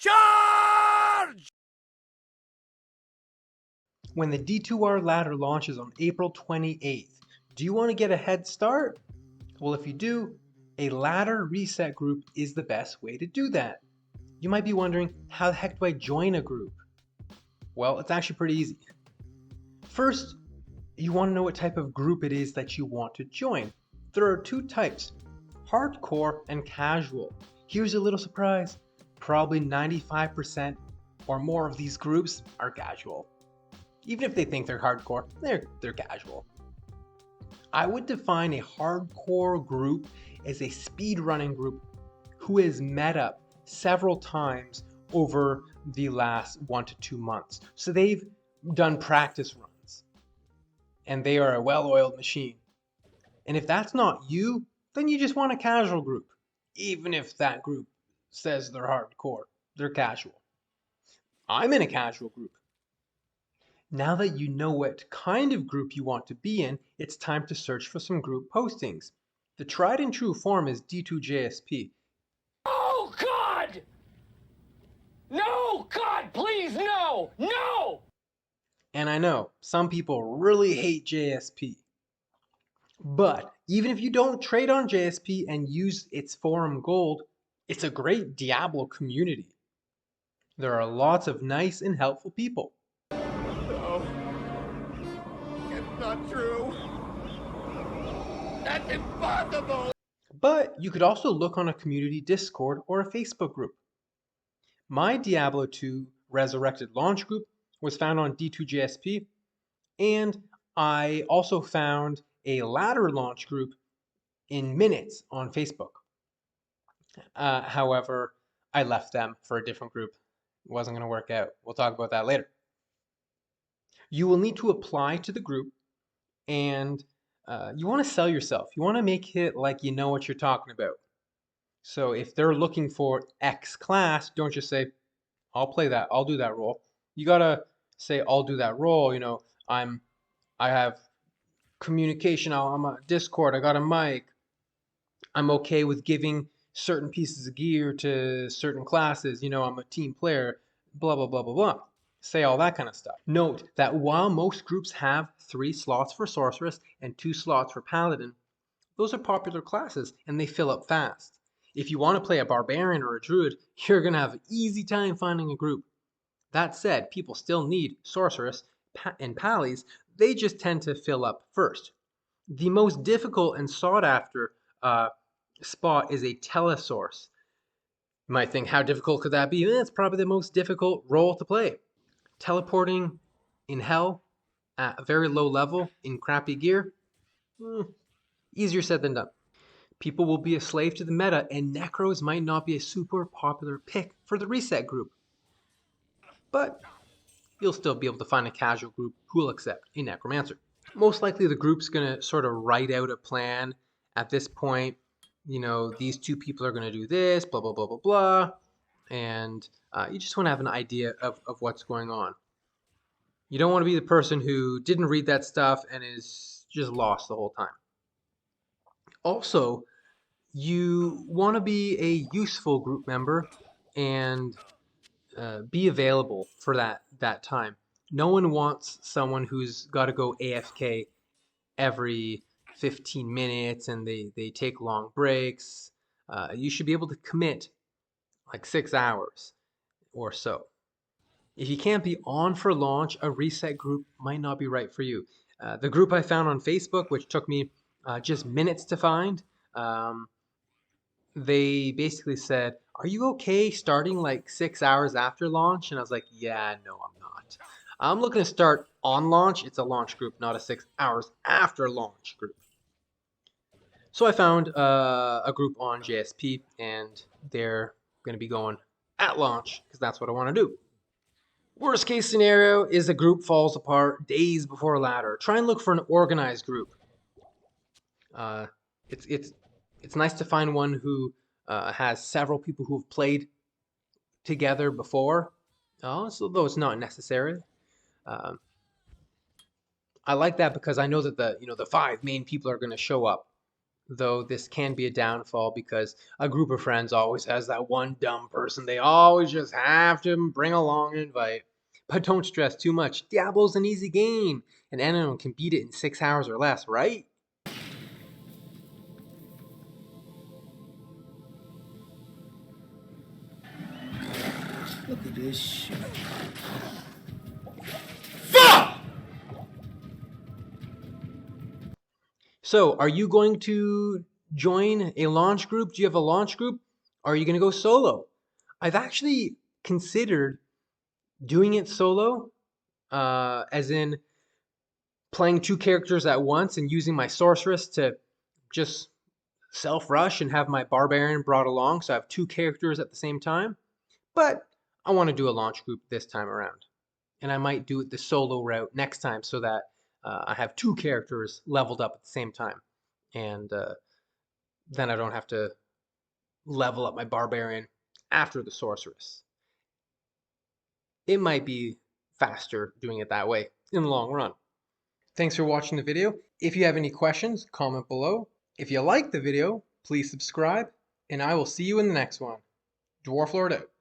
Charge! When the D2R ladder launches on April 28th, do you want to get a head start? Well, if you do, a ladder reset group is the best way to do that. You might be wondering, how the heck do I join a group? Well, it's actually pretty easy. First, you want to know what type of group it is that you want to join. There are two types, hardcore and casual. Here's a little surprise. Probably 95% or more of these groups are casual. Even if they think they're hardcore, they're casual. I would define a hardcore group as a speedrunning group who has met up several times over the last 1 to 2 months. So they've done practice runs and they are a well-oiled machine. And if that's not you, then you just want a casual group. Even if that group says they're hardcore, they're casual. I'm in a casual group. Now that you know what kind of group you want to be in, it's time to search for some group postings. The tried and true form is D2JSP. Oh, God! No, God, please, no! No! And I know, some people really hate JSP. But even if you don't trade on JSP and use its forum gold, it's a great Diablo community. There are lots of nice and helpful people. No. It's not true. That's impossible! But you could also look on a community Discord or a Facebook group. My Diablo 2 Resurrected launch group was found on D2JSP, and I also found a ladder launch group in minutes on Facebook. However, I left them for a different group. It wasn't going to work out. We'll talk about that later. You will need to apply to the group, and you want to sell yourself. You want to make it like you know what you're talking about. So if they're looking for X class, don't just say, I'll play that, I'll do that role. You gotta say, I'll do that role. You know, I have communication, I'm a Discord, I got a mic. I'm okay with giving certain pieces of gear to certain classes. You know, I'm a team player, blah, blah, blah, blah, blah. Say all that kind of stuff. Note that while most groups have 3 slots for Sorceress and 2 slots for Paladin, those are popular classes and they fill up fast. If you want to play a Barbarian or a Druid, you're going to have an easy time finding a group. That said, people still need Sorceress and Pallies. They just tend to fill up first. The most difficult and sought after spot is a telesource. You might think, how difficult could that be? It's probably the most difficult role to play. Teleporting in hell at a very low level in crappy gear, easier said than done. People will be a slave to the meta, and Necros might not be a super popular pick for the reset group. But you'll still be able to find a casual group who will accept a Necromancer. Most likely the group's going to sort of write out a plan at this point. You know, these 2 people are going to do this, blah, blah, blah, blah, blah. And you just want to have an idea of what's going on. You don't want to be the person who didn't read that stuff and is just lost the whole time. Also, you want to be a useful group member and be available for that time. No one wants someone who's got to go AFK every 15 minutes and they take long breaks. You should be able to commit like 6 hours or so. If you can't be on for launch, a reset group might not be right for you. The group I found on Facebook, which took me just minutes to find, they basically said, are you okay starting like 6 hours after launch? And I was like, yeah, no, I'm not. I'm looking to start on launch. It's a launch group, not a 6 hours after launch group. So I found a group on JSP, and they're going to be going at launch because that's what I want to do. Worst case scenario is a group falls apart days before ladder. Try and look for an organized group. It's nice to find one who has several people who have played together before, so though it's not necessary. I like that because I know that the 5 main people are going to show up. though this can be a downfall because a group of friends always has that one dumb person they always just have to bring along and invite. But don't stress too much. Diablo's an easy game, and anyone can beat it in 6 hours or less, right? Look at this shit. So, are you going to join a launch group? Do you have a launch group? Or are you going to go solo? I've actually considered doing it solo, as in playing 2 characters at once and using my sorceress to just self-rush and have my barbarian brought along, so I have 2 characters at the same time. But I want to do a launch group this time around. And I might do it the solo route next time so that I have 2 characters leveled up at the same time. And then I don't have to level up my barbarian after the sorceress. It might be faster doing it that way in the long run. Thanks for watching the video. If you have any questions, comment below. If you like the video, please subscribe, and I will see you in the next one. Dwarf Lord out.